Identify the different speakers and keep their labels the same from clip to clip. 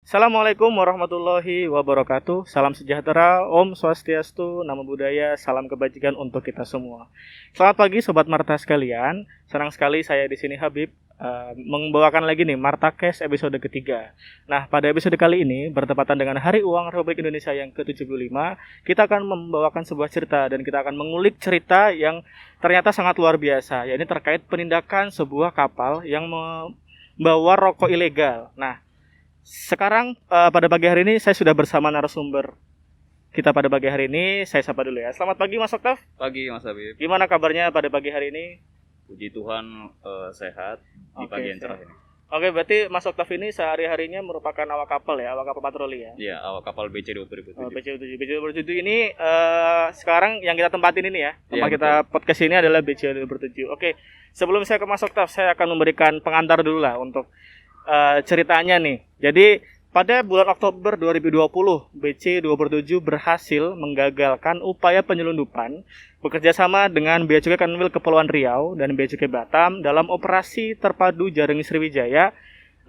Speaker 1: Assalamualaikum warahmatullahi wabarakatuh. Salam sejahtera, Om Swastiastu, Namo Buddhaya, salam kebajikan untuk kita semua. Selamat pagi Sobat Marta sekalian. Senang sekali saya di sini Habib membawakan lagi nih Marta Cash episode ketiga. Nah, pada episode kali ini bertepatan dengan Hari Uang Republik Indonesia yang ke-75, kita akan membawakan sebuah cerita dan kita akan mengulik cerita yang ternyata sangat luar biasa, yaitu terkait penindakan sebuah kapal yang membawa rokok ilegal. Nah, sekarang pada pagi hari ini saya sudah bersama narasumber kita pada pagi hari ini. Saya sapa dulu ya. Selamat pagi Mas Oktav.
Speaker 2: Pagi Mas Habib.
Speaker 1: Gimana kabarnya pada pagi hari ini?
Speaker 2: Puji Tuhan sehat di pagi yang cerah ini.
Speaker 1: Oke, berarti Mas Oktav ini sehari-harinya merupakan awak kapal ya, awak kapal patroli ya?
Speaker 2: Iya, awak kapal BC 2007.
Speaker 1: BC 2007 ini sekarang yang kita tempatin ini ya. Tempat
Speaker 2: Iya,
Speaker 1: kita podcast ini adalah BC 2007. Oke, sebelum saya ke Mas Oktav, saya akan memberikan pengantar dulu lah untuk ceritanya nih. Jadi pada bulan Oktober 2020, BC 247 berhasil menggagalkan upaya penyelundupan bekerjasama dengan Bea Cukai Kanwil Kepulauan Riau dan Bea Cukai Batam dalam operasi terpadu Jaring Sriwijaya.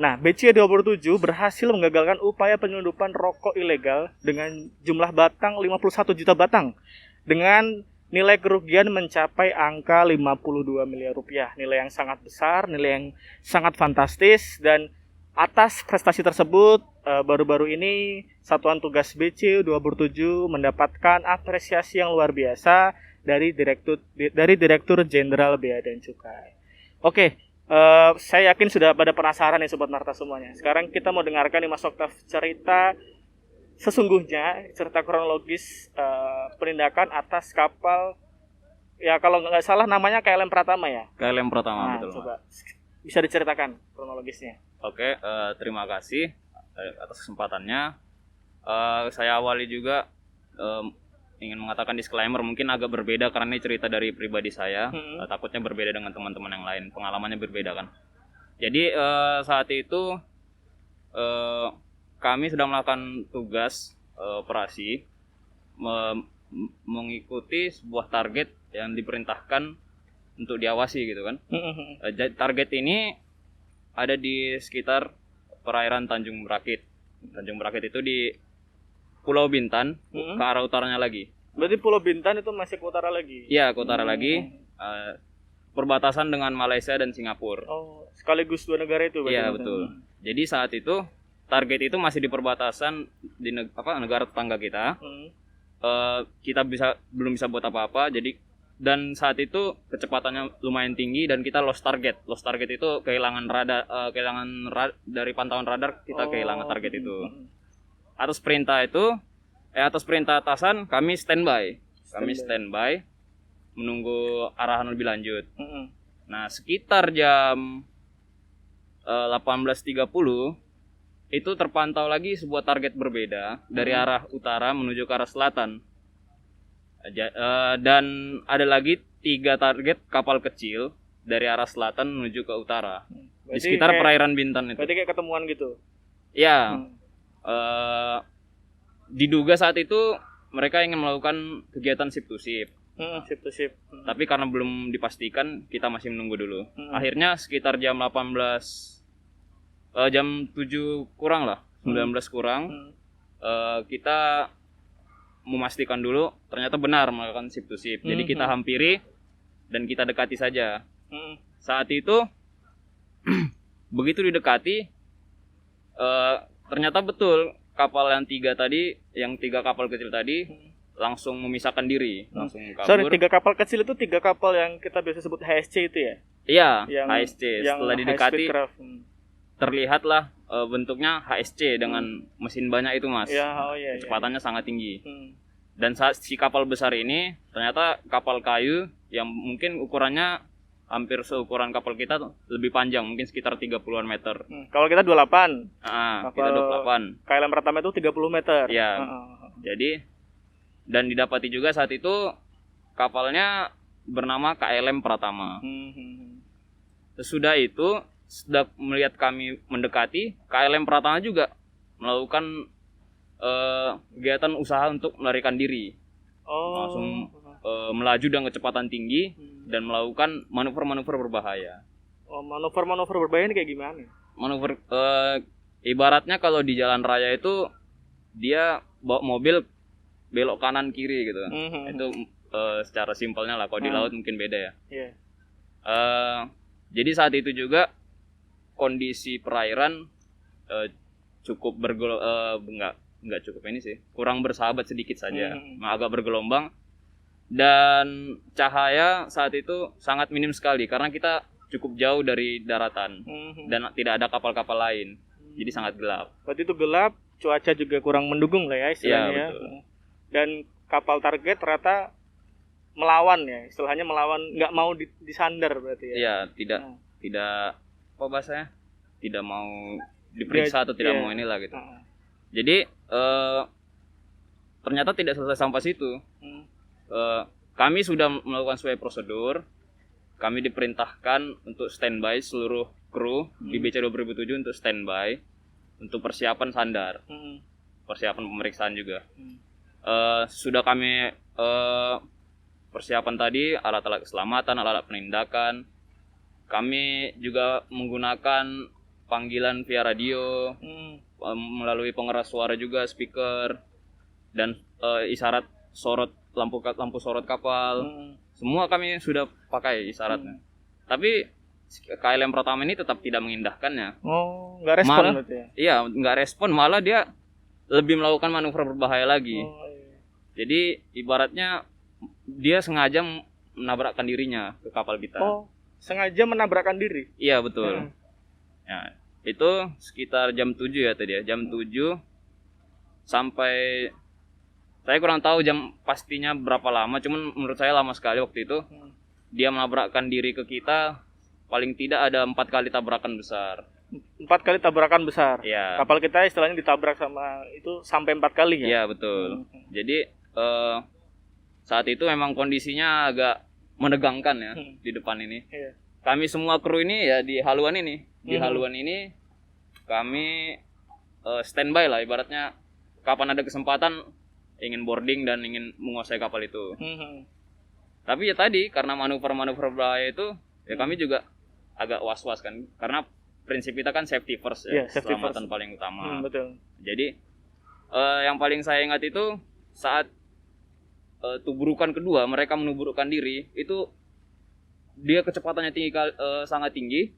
Speaker 1: Nah, BC 247 berhasil menggagalkan upaya penyelundupan rokok ilegal dengan jumlah batang 51 juta batang dengan nilai kerugian mencapai angka 52 miliar rupiah. Nilai yang sangat besar, nilai yang sangat fantastis. Dan atas prestasi tersebut, baru-baru ini Satuan Tugas BC 247 mendapatkan apresiasi yang luar biasa dari Direktur Jenderal Bea dan Cukai. Oke, saya yakin sudah pada penasaran nih Sobat Marta semuanya. Sekarang kita mau dengarkan nih Mas Oktav cerita sesungguhnya, cerita kronologis penindakan atas kapal ya, kalau nggak salah namanya KLM Pratama ya.
Speaker 2: KLM Pratama,
Speaker 1: Nah,
Speaker 2: betul.
Speaker 1: coba bisa diceritakan kronologisnya.
Speaker 2: Oke, terima kasih atas kesempatannya. Saya awali juga ingin mengatakan disclaimer, mungkin agak berbeda karena ini cerita dari pribadi saya. Takutnya berbeda dengan teman-teman yang lain, pengalamannya berbeda kan. Jadi saat itu kami sedang melakukan tugas operasi mengikuti sebuah target yang diperintahkan untuk diawasi gitu kan. Target ini ada di sekitar perairan Tanjung Berakit. Tanjung Berakit itu di Pulau Bintan, ke arah utaranya lagi.
Speaker 1: Berarti Pulau Bintan itu masih ke utara lagi?
Speaker 2: Iya, ke utara lagi. Perbatasan dengan Malaysia dan Singapura.
Speaker 1: Oh, sekaligus dua negara itu berarti?
Speaker 2: Iya, betul. Jadi saat itu target itu masih di perbatasan di negara tetangga kita. Kita belum bisa buat apa-apa. Jadi dan saat itu kecepatannya lumayan tinggi dan kita lost target. Lost target itu kehilangan dari pantauan radar, kita kehilangan target itu. Atas perintah atasan kami standby. Kami standby menunggu arahan lebih lanjut. Nah, sekitar jam 18.30 itu terpantau lagi sebuah target berbeda dari arah utara menuju ke arah selatan. Dan ada lagi 3 target kapal kecil dari arah selatan menuju ke utara. Di sekitar perairan Bintan itu.
Speaker 1: Berarti kayak ketemuan gitu?
Speaker 2: Ya. Diduga saat itu mereka ingin melakukan kegiatan ship to ship.
Speaker 1: Ship to ship.
Speaker 2: Tapi karena belum dipastikan, kita masih menunggu dulu. Akhirnya sekitar jam 7 kurang lah, 19 kurang, kita memastikan dulu ternyata benar melakukan ship to ship. Jadi kita hampiri dan kita dekati saja. Saat itu begitu didekati, ternyata betul kapal yang 3 kapal kecil tadi langsung memisahkan diri, langsung kabur.
Speaker 1: Sorry, 3 kapal kecil itu 3 kapal yang kita biasa sebut HSC itu ya?
Speaker 2: Iya, HSC. Setelah didekati terlihatlah bentuknya HSC dengan mesin banyak itu, Mas.
Speaker 1: Iya.
Speaker 2: Kecepatannya sangat tinggi. Dan saat si kapal besar ini ternyata kapal kayu yang mungkin ukurannya hampir seukuran kapal kita, lebih panjang, mungkin sekitar 30-an meter.
Speaker 1: Kalau kita 28.
Speaker 2: Kita 28.
Speaker 1: KLM Pratama itu 30 meter.
Speaker 2: Iya. Jadi dan didapati juga saat itu kapalnya bernama KLM Pratama. Sesudah itu, sudah melihat kami mendekati, KLM Pratama juga melakukan kegiatan usaha untuk melarikan diri. Langsung melaju dengan kecepatan tinggi dan melakukan manuver-manuver berbahaya.
Speaker 1: Manuver-manuver berbahaya ini kayak gimana?
Speaker 2: Manuver Ibaratnya kalau di jalan raya itu dia bawa mobil belok kanan kiri gitu. Itu secara simpelnya lah. Kalau di laut mungkin beda ya.
Speaker 1: Iya.
Speaker 2: Jadi saat itu juga kondisi perairan cukup enggak cukup ini sih, kurang bersahabat sedikit saja, agak bergelombang, dan cahaya saat itu sangat minim sekali karena kita cukup jauh dari daratan dan tidak ada kapal-kapal lain, jadi sangat gelap.
Speaker 1: Berarti itu gelap, cuaca juga kurang mendukung lah ya istilahnya.
Speaker 2: Iya,
Speaker 1: ya.
Speaker 2: betul.
Speaker 1: Dan kapal target ternyata melawan ya, istilahnya melawan, nggak mau disandar berarti ya.
Speaker 2: Iya, tidak apa bahasanya, tidak mau diperiksa atau tidak mau inilah gitu. Jadi ternyata tidak selesai sampai situ. Kami sudah melakukan sesuai prosedur. Kami diperintahkan untuk standby seluruh kru di BC 2007 untuk standby untuk persiapan sandar, persiapan pemeriksaan juga. Sudah kami persiapan tadi, alat-alat keselamatan, alat-alat penindakan. Kami juga menggunakan panggilan via radio, melalui pengeras suara juga, speaker, dan isyarat sorot lampu sorot kapal. Semua kami sudah pakai isyaratnya. Tapi KLM pertama ini tetap tidak mengindahkannya.
Speaker 1: Oh, nggak respon berarti ya?
Speaker 2: Iya, nggak respon, malah dia lebih melakukan manuver berbahaya lagi.
Speaker 1: Iya.
Speaker 2: Jadi ibaratnya dia sengaja menabrakkan dirinya ke kapal kita.
Speaker 1: Oh, sengaja menabrakkan diri?
Speaker 2: Iya, betul. Ya, itu sekitar jam 7 ya tadi ya. Jam 7 sampai, saya kurang tahu jam pastinya berapa lama, cuman menurut saya lama sekali waktu itu. Dia menabrakkan diri ke kita, paling tidak ada 4 kali tabrakan besar.
Speaker 1: 4 kali tabrakan besar?
Speaker 2: Iya.
Speaker 1: Kapal kita istilahnya ditabrak sama itu sampai 4 kali ya?
Speaker 2: Iya, betul. Jadi saat itu memang kondisinya agak menegangkan ya di depan ini.
Speaker 1: Iya.
Speaker 2: Kami semua kru ini ya di haluan ini. Di haluan ini kami standby lah, ibaratnya kapan ada kesempatan ingin boarding dan ingin menguasai kapal itu. Tapi ya tadi karena manuver-manuver berbahaya itu ya kami juga agak was-was kan, karena prinsip kita kan safety first ya, keselamatan paling utama.
Speaker 1: Betul.
Speaker 2: Jadi yang paling saya ingat itu saat tubrukan kedua, mereka menubrukkan diri, itu dia kecepatannya tinggi, sangat tinggi.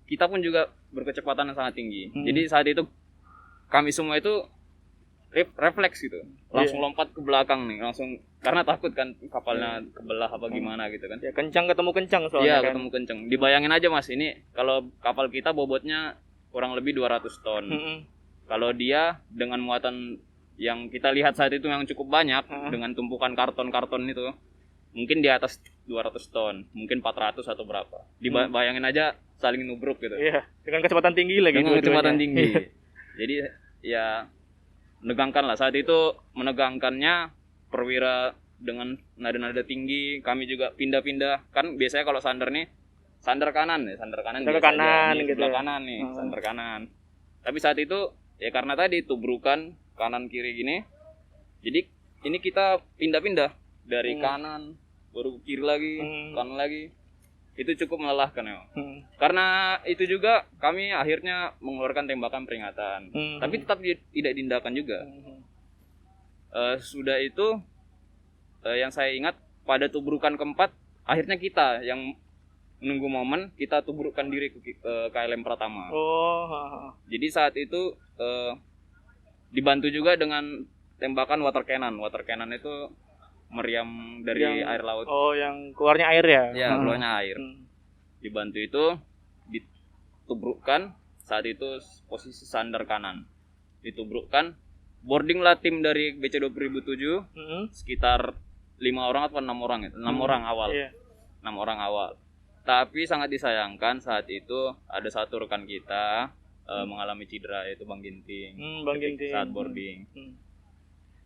Speaker 2: Kita pun juga berkecepatan yang sangat tinggi. Jadi saat itu kami semua itu refleks gitu, langsung lompat ke belakang nih, langsung, karena takut kan kapalnya kebelah apa gimana gitu kan. Ya,
Speaker 1: kencang ketemu kencang soalnya.
Speaker 2: Iya,
Speaker 1: kan?
Speaker 2: ketemu kencang. Dibayangin aja Mas, ini kalau kapal kita bobotnya kurang lebih 200 ton. Kalau dia dengan muatan yang kita lihat saat itu yang cukup banyak, dengan tumpukan karton-karton itu, mungkin di atas 200 ton, mungkin 400 atau berapa. Dibayangin aja saling nubruk gitu.
Speaker 1: Iya, dengan kecepatan tinggi lagi.
Speaker 2: Dengan kecepatan tinggi. Jadi ya menegangkan lah saat itu, menegangkannya perwira dengan nada-nada tinggi. Kami juga pindah-pindah, kan biasanya kalau sandar nih sandar kanan gitu,
Speaker 1: sebelah
Speaker 2: kanan nih, sandar kanan. Tapi saat itu ya karena tadi tubrukan kanan kiri gini, jadi ini kita pindah-pindah dari kanan baru kiri lagi, kanan lagi. Itu cukup melelahkan ya. Karena itu juga kami akhirnya mengeluarkan tembakan peringatan. Tapi tetap tidak diindahkan juga. Sudah itu yang saya ingat pada tubrukan keempat, akhirnya kita yang menunggu momen kita tubrukkan diri ke KLM pertama. Jadi saat itu dibantu juga dengan tembakan water cannon. Water cannon itu meriam dari air laut.
Speaker 1: Oh, yang keluarnya air ya?
Speaker 2: Ya, keluarnya air. Dibantu itu, ditubrukkan. Saat itu posisi sandar kanan. Ditubrukkan. Boarding lah tim dari BC 2007. Sekitar 5 orang atau 6 orang ya? 6 orang awal. 6 orang awal. Tapi sangat disayangkan saat itu ada satu rekan kita mengalami cedera, yaitu Bang Ginting.
Speaker 1: Bang Ginting.
Speaker 2: Saat boarding.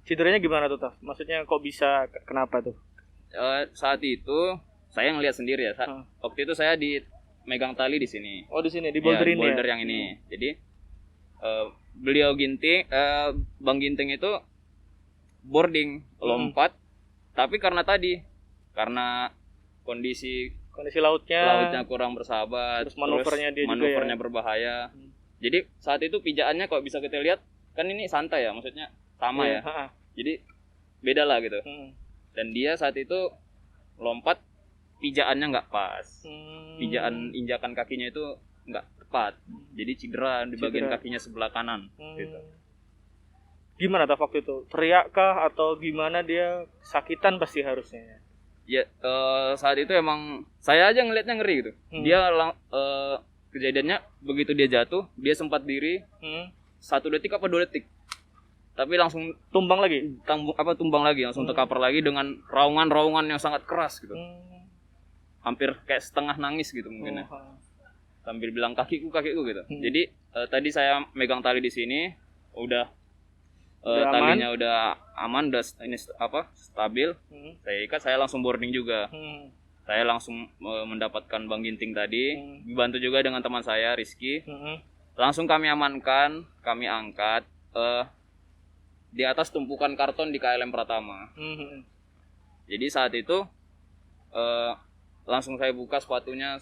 Speaker 1: Cederanya gimana tuh, Taf? Maksudnya kok bisa, kenapa tuh?
Speaker 2: Saat itu saya ngelihat sendiri ya. Waktu itu saya megang tali di sini.
Speaker 1: Oh, di sini, di boulder ini.
Speaker 2: Boulder yang ini. Jadi beliau Ginting, Bang Ginting itu boarding, lompat. Tapi karena kondisi
Speaker 1: lautnya
Speaker 2: kurang bersahabat,
Speaker 1: terus manuvernya dia
Speaker 2: manuvernya
Speaker 1: juga ya?
Speaker 2: berbahaya. Jadi saat itu pijaannya kalau bisa kita lihat kan ini santai ya, maksudnya sama
Speaker 1: Iya,
Speaker 2: ya. Jadi beda lah gitu. Dan dia saat itu lompat, pijaannya nggak pas. Pijaan injakan kakinya itu nggak tepat. Jadi cedera di bagian kakinya sebelah kanan. Gitu.
Speaker 1: Gimana tuh waktu itu? Teriak kah atau gimana, dia sakitan pasti harusnya?
Speaker 2: Ya saat itu emang saya aja ngelihatnya ngeri gitu. Dia kejadiannya begitu dia jatuh, dia sempat diri 1 detik apa 2 detik, tapi langsung
Speaker 1: tumbang lagi,
Speaker 2: tumbang lagi, langsung terkapar lagi dengan raungan yang sangat keras gitu. Hampir kayak setengah nangis gitu mungkin ya. Sambil bilang kakiku gitu. Jadi tadi saya megang tali di sini, udah talinya
Speaker 1: aman.
Speaker 2: udah aman, udah ini stabil. Saya ikat, saya langsung boarding juga. Saya langsung mendapatkan Bang Ginting tadi, dibantu juga dengan teman saya Rizky. Langsung kami amankan, kami angkat di atas tumpukan karton di KLM Pratama. Jadi saat itu langsung saya buka sepatunya,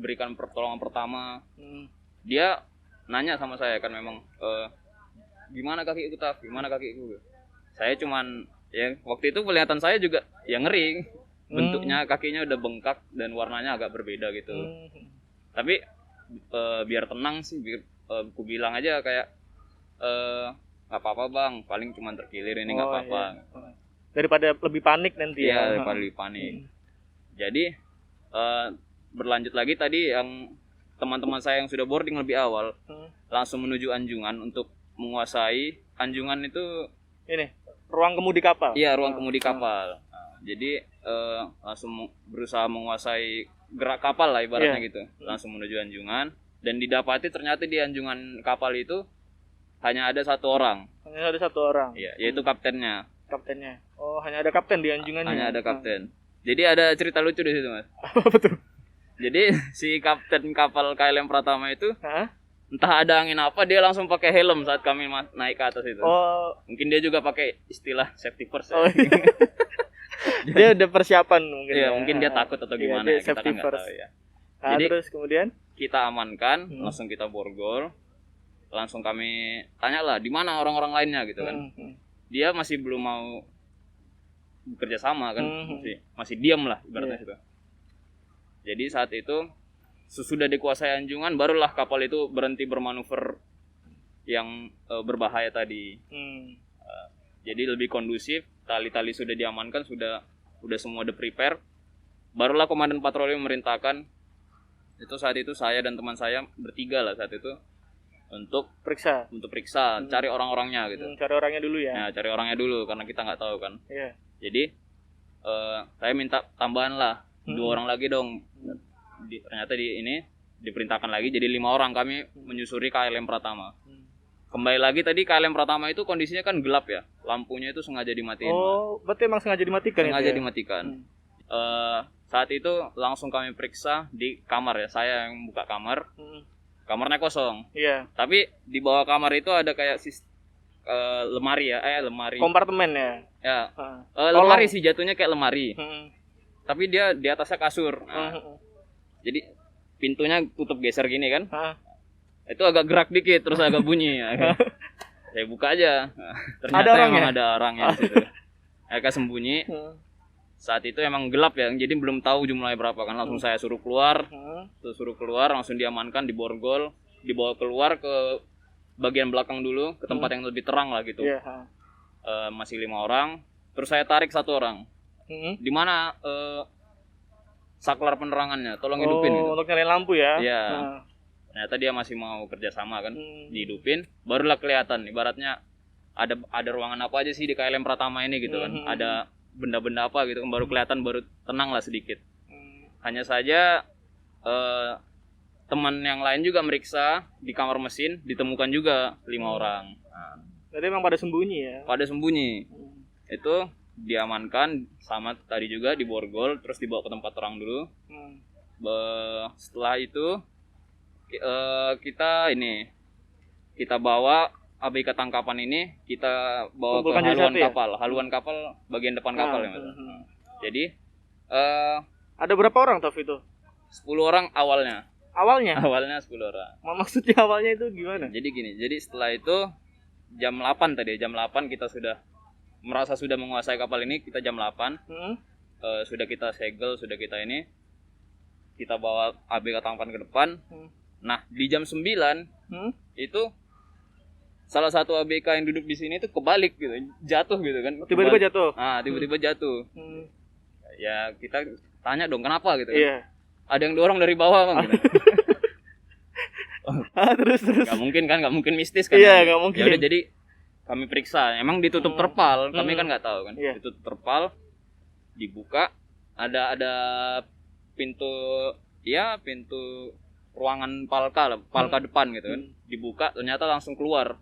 Speaker 2: berikan pertolongan pertama. Dia nanya sama saya kan memang, gimana kakiku Taf, gimana kakiku. Saya cuman ya waktu itu kelihatan saya juga ya ngeri. Bentuknya kakinya udah bengkak dan warnanya agak berbeda gitu. Tapi biar tenang sih, aku bilang aja kayak nggak apa-apa Bang, paling cuma terkilir ini, nggak apa-apa.
Speaker 1: Iya. Daripada lebih panik nanti ya.
Speaker 2: Iya, daripada lebih panik. Jadi berlanjut lagi tadi yang teman-teman saya yang sudah boarding lebih awal langsung menuju Anjungan untuk menguasai Anjungan itu.
Speaker 1: Ini ruang kemudi kapal.
Speaker 2: Iya, ruang kemudi kapal. Jadi langsung berusaha menguasai gerak kapal lah ibaratnya gitu. Langsung menuju Anjungan, dan didapati ternyata di Anjungan kapal itu hanya ada 1 orang.
Speaker 1: Hanya ada 1 orang.
Speaker 2: Iya, yaitu kaptennya.
Speaker 1: Kaptennya. Oh, hanya ada kapten di Anjungannya.
Speaker 2: Hanya ada kapten. Jadi ada cerita lucu di situ, Mas.
Speaker 1: Betul.
Speaker 2: Jadi si kapten kapal KLM Pratama itu entah ada angin apa, dia langsung pakai helm saat kami naik ke atas itu.
Speaker 1: Oh,
Speaker 2: mungkin dia juga pakai istilah safety first.
Speaker 1: Oh, iya. Dia udah persiapan mungkin.
Speaker 2: Iya, mungkin dia takut atau gimana ya, kita kan nggak tahu ya.
Speaker 1: Jadi terus kemudian
Speaker 2: kita amankan, langsung kita borgol, langsung kami tanyalah di mana orang-orang lainnya gitu kan. Dia masih belum mau bekerja sama kan, masih diam lah ibaratnya itu. Jadi saat itu sesudah dikuasai Anjungan, barulah kapal itu berhenti bermanuver yang berbahaya tadi. Jadi lebih kondusif, tali-tali sudah diamankan, sudah semua udah prepare. Barulah komandan patroli memerintahkan, itu saat itu saya dan teman saya bertiga lah saat itu untuk periksa, cari orang-orangnya gitu.
Speaker 1: Cari orangnya dulu ya.
Speaker 2: Nah, cari orangnya dulu karena kita nggak tahu kan.
Speaker 1: Iya.
Speaker 2: Jadi saya minta tambahan lah, 2 orang lagi dong. Ternyata ini diperintahkan lagi, jadi 5 orang kami menyusuri KLM Pratama. Kembali lagi tadi KLM Pratama itu kondisinya kan gelap ya, lampunya itu sengaja dimatiin.
Speaker 1: Oh, berarti emang sengaja dimatikan?
Speaker 2: Sengaja
Speaker 1: itu ya?
Speaker 2: Dimatikan. Saat itu langsung kami periksa di kamar ya, saya yang buka kamar. Kamarnya kosong.
Speaker 1: Iya.
Speaker 2: Tapi di bawah kamar itu ada kayak lemari ya, lemari.
Speaker 1: Kompartemen ya.
Speaker 2: Ya. Lemari sih jatuhnya kayak lemari. Tapi dia di atasnya kasur. Nah, jadi pintunya tutup geser gini kan. Itu agak gerak dikit terus agak bunyi ya. Saya buka aja. Ternyata emang ada orangnya di situ. Mereka sembunyi. Saat itu emang gelap ya, jadi belum tahu jumlahnya berapa kan. Langsung saya suruh keluar. Langsung diamankan, diborgol, dibawa keluar ke bagian belakang dulu, ke tempat yang lebih terang lah gitu. Masih 5 orang. Terus saya tarik 1 orang. Di mana saklar penerangannya, tolong hidupin gitu.
Speaker 1: Untuk nyalain lampu ya.
Speaker 2: Iya. Ternyata dia masih mau kerjasama kan, dihidupin, barulah kelihatan ibaratnya ada ruangan apa aja sih di KLM Pratama ini gitu kan. Ada benda-benda apa gitu kan, baru kelihatan, baru tenang lah sedikit. Hanya saja teman yang lain juga meriksa di kamar mesin, ditemukan juga 5 orang.
Speaker 1: Jadi emang pada sembunyi ya?
Speaker 2: Pada sembunyi. Itu diamankan sama tadi juga, diborgol, terus dibawa ke tempat terang dulu. Setelah itu kita bawa ABK tangkapan ini, kita bawa ke haluan kapal bagian depan kapal ya Mas. Jadi
Speaker 1: ada berapa orang Taf itu?
Speaker 2: 10 orang awalnya.
Speaker 1: Awalnya?
Speaker 2: Awalnya 10 orang.
Speaker 1: Maksudnya awalnya itu gimana?
Speaker 2: Jadi gini, jadi setelah itu jam 8 tadi, jam 8 kita sudah merasa sudah menguasai kapal ini, kita jam 8 sudah kita segel, sudah kita ini, kita bawa ABK Tampan ke depan. Nah, di jam 9 itu salah satu ABK yang duduk di sini itu kebalik gitu, jatuh gitu kan.
Speaker 1: Tiba-tiba jatuh.
Speaker 2: Tiba-tiba jatuh. Ya kita tanya dong kenapa gitu kan.
Speaker 1: Iya.
Speaker 2: Ada yang dorong dari bawah Bang gitu.
Speaker 1: Terus.
Speaker 2: Gak mungkin kan, gak mungkin mistis kan.
Speaker 1: Iya, gak mungkin.
Speaker 2: Ya udah, jadi kami periksa. Emang ditutup terpal, kami kan nggak tahu kan.
Speaker 1: Iya.
Speaker 2: Ditutup terpal, dibuka, ada pintu, ya pintu ruangan palka depan gitu kan. Dibuka, ternyata langsung keluar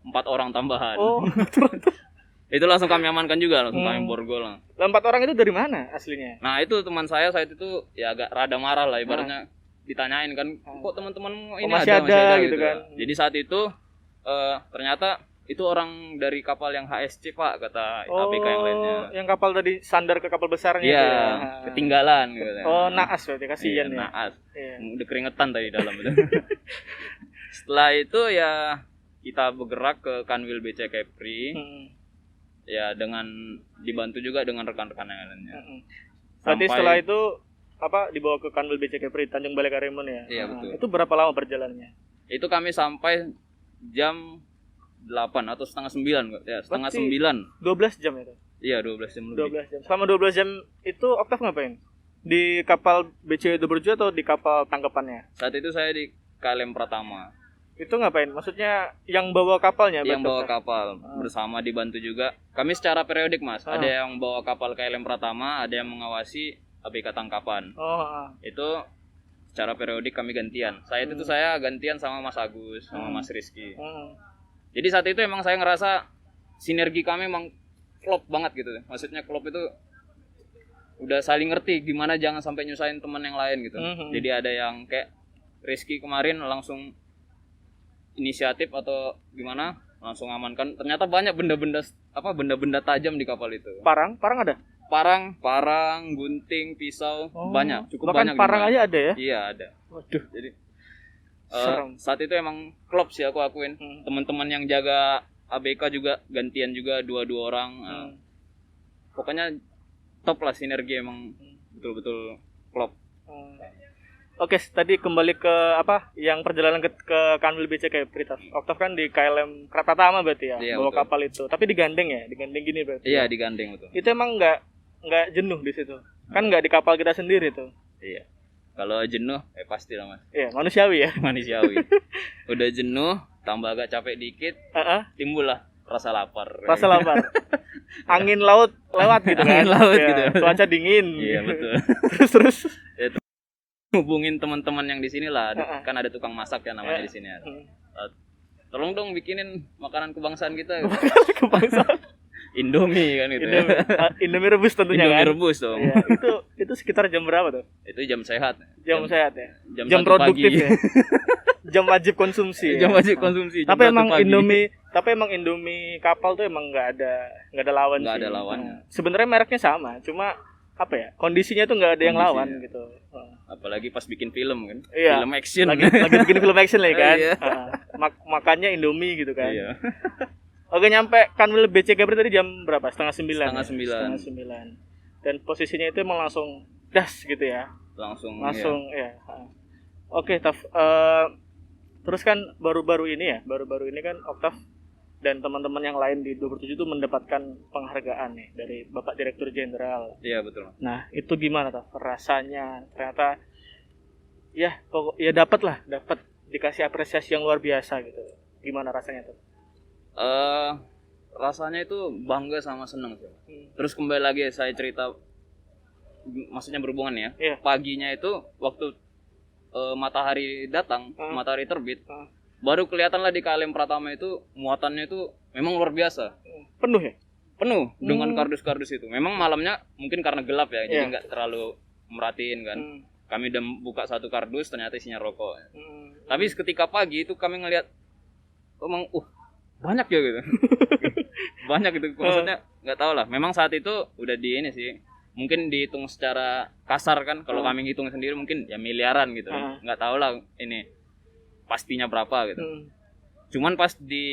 Speaker 2: 4 orang tambahan.
Speaker 1: Oh.
Speaker 2: Itu langsung kami amankan juga, langsung kami borgol.
Speaker 1: 4 orang itu dari mana aslinya?
Speaker 2: Nah itu teman saya saat itu ya agak rada marah lah ibaratnya. Ditanyain kan, kok teman-temanmu ini
Speaker 1: masih ada gitu kan.
Speaker 2: Jadi saat itu ternyata itu orang dari kapal yang HSC Pak, kata ABK yang lainnya.
Speaker 1: Yang kapal tadi sandar ke kapal besarnya
Speaker 2: Iya,
Speaker 1: itu ya.
Speaker 2: ketinggalan gitu.
Speaker 1: Naas berarti, kasihan ya.
Speaker 2: Naas.
Speaker 1: Iya.
Speaker 2: Udah keringetan tadi dalam itu. Setelah itu ya kita bergerak ke Kanwil BC Kepri. Ya dengan dibantu juga dengan rekan-rekan yang lainnya.
Speaker 1: Berarti setelah itu dibawa ke Kanwil BC Kepri Tanjung Balai Karimun ya?
Speaker 2: Iya betul.
Speaker 1: Itu berapa lama perjalanannya?
Speaker 2: Itu kami sampai jam 8 atau setengah 9 ya, setengah 9.
Speaker 1: 12 jam itu?
Speaker 2: Iya 12 jam lebih.
Speaker 1: 12 jam. Selama 12 jam itu Oktav ngapain? Di kapal BC Dobrjo atau di kapal tangkapannya?
Speaker 2: Saat itu saya di KLM Pratama.
Speaker 1: Itu ngapain? Maksudnya yang bawa kapalnya?
Speaker 2: Yang bawa kapal bersama dibantu juga. Kami secara periodik Mas. Ada yang bawa kapal KLM Pratama, ada yang mengawasi ABK Tangkapan. Itu secara periodik kami gantian. Saya gantian sama Mas Agus, sama Mas Rizky. Jadi saat itu emang saya ngerasa sinergi kami emang klop banget gitu. Maksudnya klop itu udah saling ngerti gimana jangan sampai nyusahin teman yang lain gitu. Jadi ada yang kayak Rizky kemarin langsung inisiatif atau gimana, langsung amankan. Ternyata banyak benda-benda tajam di kapal itu.
Speaker 1: Parang ada?
Speaker 2: Parang, gunting, pisau, banyak, cukup
Speaker 1: bahkan
Speaker 2: banyak.
Speaker 1: Parang aja ada ya?
Speaker 2: Iya, ada.
Speaker 1: Waduh.
Speaker 2: Jadi saat itu emang klop sih aku akuin. Teman-teman yang jaga ABK juga gantian juga 2 orang. Pokoknya top lah, sinergi emang betul-betul klop.
Speaker 1: Oke, tadi kembali ke yang perjalanan ke Kanwil BC Kepri. Oktav kan di KLM Pratama berarti ya,
Speaker 2: iya,
Speaker 1: bawa
Speaker 2: betul.
Speaker 1: kapal itu. Tapi digandeng gini berarti.
Speaker 2: Iya, digandeng betul.
Speaker 1: Itu emang nggak jenuh di situ. Kan nggak di kapal kita sendiri tuh.
Speaker 2: Iya. Kalau jenuh, pasti lah Mas.
Speaker 1: Iya, manusiawi ya.
Speaker 2: Manusiawi. Udah jenuh, tambah agak capek dikit, timbul lah rasa lapar.
Speaker 1: Rasa lapar. Angin laut lewat gitu kan.
Speaker 2: Angin laut
Speaker 1: ya,
Speaker 2: gitu.
Speaker 1: Cuaca dingin.
Speaker 2: Iya betul.
Speaker 1: terus.
Speaker 2: Hubungin teman-teman yang di sini lah, kan ada tukang masak ya namanya di sini. Tolong dong bikinin makanan kebangsaan kita.
Speaker 1: Kebangsaan.
Speaker 2: Indomie kan gitu.
Speaker 1: Indomie rebus tentunya.
Speaker 2: Indomie
Speaker 1: kan?
Speaker 2: rebus dong.
Speaker 1: Ya, itu sekitar jam berapa tuh?
Speaker 2: Itu jam sehat.
Speaker 1: Jam sehat ya.
Speaker 2: Jam
Speaker 1: produktif
Speaker 2: pagi.
Speaker 1: Ya. Jam wajib konsumsi.
Speaker 2: Jam wajib konsumsi.
Speaker 1: Tapi emang Indomie kapal tuh emang nggak ada lawan.
Speaker 2: Nggak ada lawannya.
Speaker 1: Sebenarnya mereknya sama, cuma kondisinya tuh nggak ada yang lawan gitu.
Speaker 2: Apalagi pas bikin film kan.
Speaker 1: Iya.
Speaker 2: Film action.
Speaker 1: Lagi bikin film action lah kan.
Speaker 2: Iya.
Speaker 1: Makannya Indomie gitu kan.
Speaker 2: Iya.
Speaker 1: Oke, nyampe Kanwil BC Kepri tadi jam berapa? Setengah 9.
Speaker 2: Setengah
Speaker 1: 9. Dan posisinya itu emang langsung das gitu ya.
Speaker 2: Langsung
Speaker 1: ya. Oke, Taf. Terus kan baru-baru ini kan Oktav dan teman-teman yang lain di 27 itu mendapatkan penghargaan nih dari Bapak Direktur Jenderal.
Speaker 2: Iya, betul.
Speaker 1: Nah, itu gimana Taf? Rasanya ternyata dapat dikasih apresiasi yang luar biasa gitu. Gimana rasanya tuh?
Speaker 2: Rasanya itu bangga sama senang sih. Terus kembali lagi saya cerita, maksudnya berhubungan ya.
Speaker 1: Iya.
Speaker 2: Paginya itu waktu matahari datang, matahari terbit, baru kelihatan lah di KLM Pratama itu muatannya itu memang luar biasa.
Speaker 1: Penuh ya?
Speaker 2: Penuh dengan kardus-kardus itu. Memang malamnya mungkin karena gelap ya, jadi nggak terlalu merhatiin kan. Kami udah buka satu kardus, ternyata isinya rokok. Tapi ketika pagi itu kami ngelihat, emang banyak ya gitu. Banyak gitu. Maksudnya nggak tahu lah. Memang saat itu udah di ini sih, mungkin dihitung secara kasar kan, kalau kami hitung sendiri mungkin ya miliaran gitu. Nggak tahu lah ini pastinya berapa gitu. Cuman pas di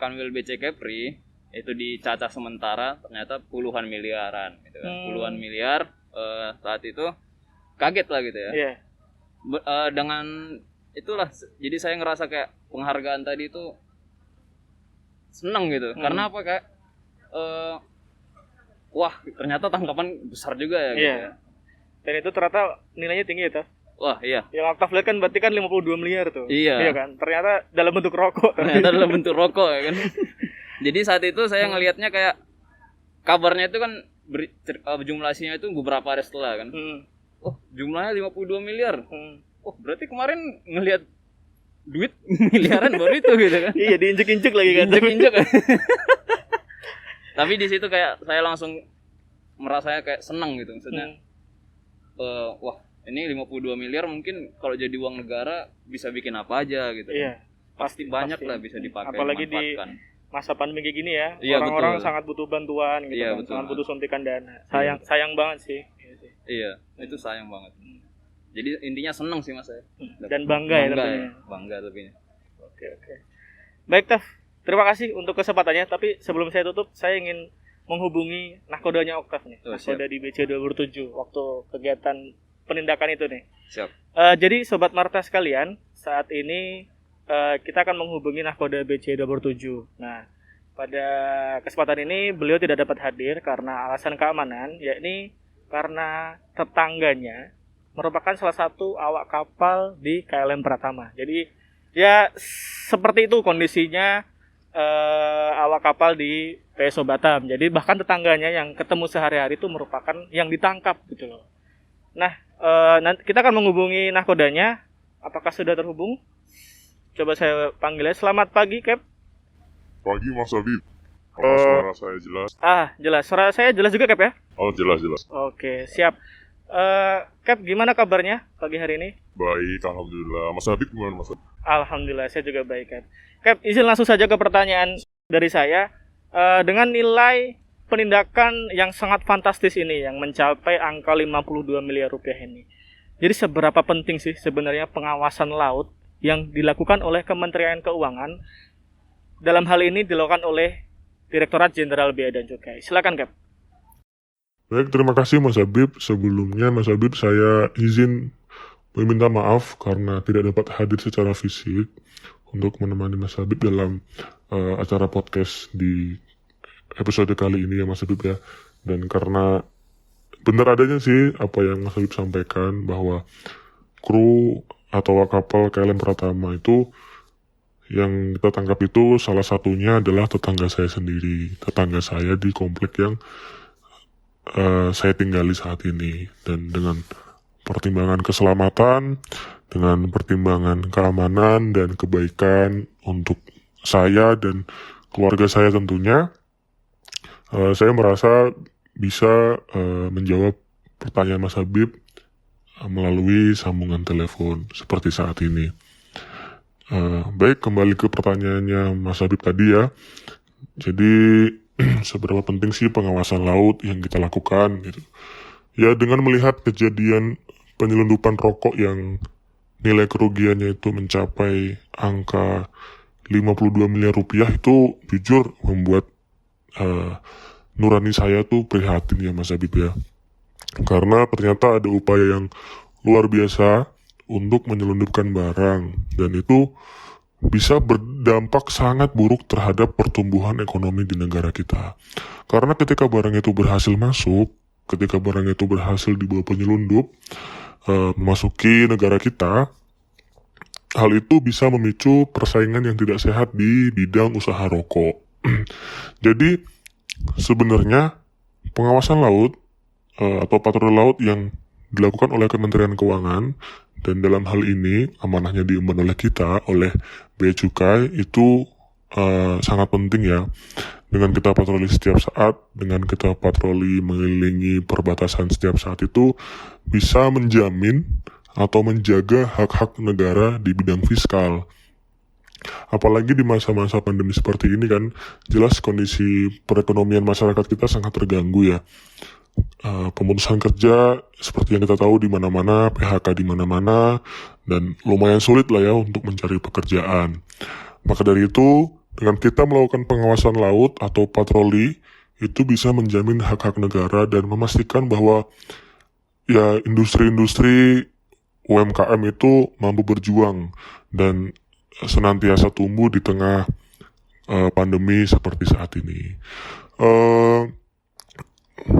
Speaker 2: Kanwil BC Kepri itu dicacah sementara ternyata puluhan miliaran gitu kan. Puluhan miliar saat itu kaget lah gitu ya.
Speaker 1: Iya.
Speaker 2: Dengan itulah jadi saya ngerasa kayak penghargaan tadi itu seneng gitu. Karena apa, kayak wah ternyata tangkapan besar juga ya gitu ya.
Speaker 1: Dan itu ternyata nilainya tinggi ya, Taf?
Speaker 2: Wah iya.
Speaker 1: Yang Octave lihat kan berarti kan 52 miliar tuh.
Speaker 2: Iya.
Speaker 1: kan? Ternyata dalam bentuk rokok.
Speaker 2: Ternyata dalam bentuk rokok ya kan. Jadi saat itu saya ngelihatnya kayak kabarnya itu kan jumlahnya itu beberapa hari setelah kan. Oh jumlahnya 52 miliar. Oh berarti kemarin ngelihat duit miliaran baru itu gitu kan.
Speaker 1: Iya diinjek-injek lagi kan.
Speaker 2: Injek-injek. Tapi di situ kayak saya langsung merasanya kayak seneng gitu maksudnya. Wah ini 52 miliar mungkin kalau jadi uang negara bisa bikin apa aja gitu.
Speaker 1: Iya.
Speaker 2: Pasti banyak lah bisa dipakai.
Speaker 1: Apalagi di masa pandemi kayak gini ya,
Speaker 2: iya,
Speaker 1: orang-orang
Speaker 2: betul.
Speaker 1: sangat butuh bantuan gitu
Speaker 2: Iya,
Speaker 1: kan,
Speaker 2: betul.
Speaker 1: sangat butuh suntikan dana.
Speaker 2: Iya.
Speaker 1: Sayang banget sih.
Speaker 2: Iya, itu sayang banget. Jadi intinya seneng sih mas saya.
Speaker 1: Dan bangga ya tentunya.
Speaker 2: Bangga tapi.
Speaker 1: Oke. Baik Taf, terima kasih untuk kesempatannya. Tapi sebelum saya tutup, saya ingin menghubungi nahkodanya Octave nih. Nahkoda di BC 27 waktu kegiatan penindakan itu nih.
Speaker 2: Siap.
Speaker 1: Jadi sobat Marta sekalian, saat ini kita akan menghubungi nahkoda BC 27. Nah, pada kesempatan ini beliau tidak dapat hadir karena alasan keamanan, yakni karena tetangganya merupakan salah satu awak kapal di KLM Pratama. Jadi ya seperti itu kondisinya awak kapal di PSO Batam. Jadi bahkan tetangganya yang ketemu sehari-hari itu merupakan yang ditangkap gitu loh. Nah, nanti kita akan menghubungi nahkodanya. Apakah sudah terhubung? Coba saya panggil ya. Selamat pagi, Cap.
Speaker 3: Pagi Mas Habib. Kalau suara saya jelas?
Speaker 1: Jelas. Suara saya jelas juga, Cap ya?
Speaker 3: Oh, jelas.
Speaker 1: Oke, siap. Cap, gimana kabarnya pagi hari ini?
Speaker 3: Baik, alhamdulillah. Mas Habib gimana Mas Habib?
Speaker 1: Alhamdulillah, saya juga baik, Cap. Cap, izin langsung saja ke pertanyaan dari saya. Dengan nilai penindakan yang sangat fantastis ini, yang mencapai angka 52 miliar rupiah ini. Jadi seberapa penting sih sebenarnya pengawasan laut yang dilakukan oleh Kementerian Keuangan, dalam hal ini dilakukan oleh Direktorat Jenderal Bea dan Cukai. Silakan, Cap.
Speaker 3: Baik, terima kasih Mas Habib. Sebelumnya Mas Habib, saya izin meminta maaf karena tidak dapat hadir secara fisik untuk menemani Mas Habib dalam acara podcast di episode kali ini ya Mas Habib ya. Dan karena benar adanya sih apa yang Mas Habib sampaikan, bahwa kru atau kapal KLM Pratama itu yang kita tangkap itu salah satunya adalah tetangga saya sendiri, tetangga saya di komplek yang saya tinggali saat ini. Dan dengan pertimbangan keselamatan, dengan pertimbangan keamanan dan kebaikan untuk saya dan keluarga saya tentunya, saya merasa bisa menjawab pertanyaan Mas Habib melalui sambungan telepon seperti saat ini. Baik, kembali ke pertanyaannya Mas Habib tadi ya. Jadi seberapa penting sih pengawasan laut yang kita lakukan gitu. Ya, dengan melihat kejadian penyelundupan rokok yang nilai kerugiannya itu mencapai angka 52 miliar rupiah, itu jujur membuat nurani saya tuh prihatin ya Mas Habib ya. Karena ternyata ada upaya yang luar biasa untuk menyelundupkan barang, dan itu bisa berdampak sangat buruk terhadap pertumbuhan ekonomi di negara kita. Karena ketika barang itu berhasil masuk, ketika barang itu berhasil dibawa penyelundup memasuki negara kita, hal itu bisa memicu persaingan yang tidak sehat di bidang usaha rokok. Jadi sebenarnya pengawasan laut atau patroli laut yang dilakukan oleh Kementerian Keuangan, dan dalam hal ini amanahnya diemban oleh kita, oleh Bea Cukai, itu sangat penting ya. Dengan kita patroli setiap saat, dengan kita patroli mengelilingi perbatasan setiap saat, itu bisa menjamin atau menjaga hak-hak negara di bidang fiskal. Apalagi di masa-masa pandemi seperti ini kan, jelas kondisi perekonomian masyarakat kita sangat terganggu ya. pemutusan kerja seperti yang kita tahu di mana-mana, PHK di mana-mana, dan lumayan sulit lah ya untuk mencari pekerjaan. Maka dari itu, dengan kita melakukan pengawasan laut atau patroli, itu bisa menjamin hak-hak negara dan memastikan bahwa ya industri-industri UMKM itu mampu berjuang dan senantiasa tumbuh di tengah pandemi seperti saat ini.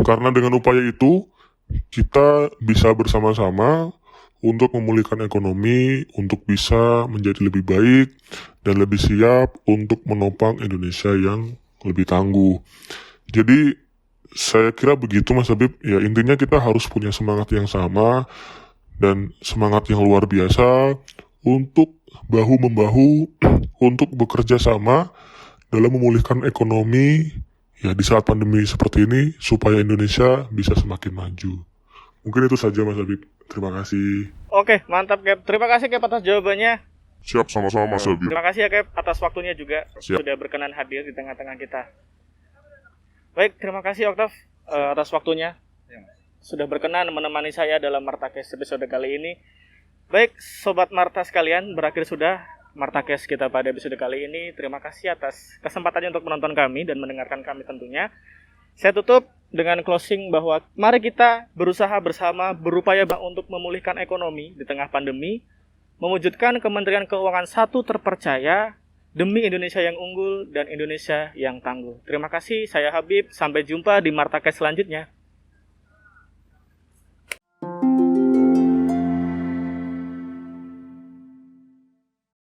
Speaker 3: Karena dengan upaya itu, kita bisa bersama-sama untuk memulihkan ekonomi, untuk bisa menjadi lebih baik, dan lebih siap untuk menopang Indonesia yang lebih tangguh. Jadi, saya kira begitu Mas Habib. Ya, intinya kita harus punya semangat yang sama, dan semangat yang luar biasa untuk bahu-membahu, untuk bekerja sama dalam memulihkan ekonomi, ya di saat pandemi seperti ini, supaya Indonesia bisa semakin maju. Mungkin itu saja Mas Habib. Terima kasih.
Speaker 1: Oke, mantap Cap. Terima kasih Cap atas jawabannya.
Speaker 3: Siap, sama-sama Mas Habib.
Speaker 1: Terima kasih ya Cap atas waktunya juga.
Speaker 3: Siap.
Speaker 1: Sudah berkenan hadir di tengah-tengah kita. Baik, terima kasih Oktav atas waktunya. Sudah berkenan menemani saya dalam Martakes episode kali ini. Baik, Sobat Marta sekalian, berakhir sudah Martakes kita pada episode kali ini. Terima kasih atas kesempatannya untuk menonton kami dan mendengarkan kami tentunya. Saya tutup dengan closing bahwa mari kita berusaha bersama, berupaya untuk memulihkan ekonomi di tengah pandemi, mewujudkan Kementerian Keuangan satu terpercaya demi Indonesia yang unggul dan Indonesia yang tangguh. Terima kasih, saya Habib. Sampai jumpa di Martakes selanjutnya.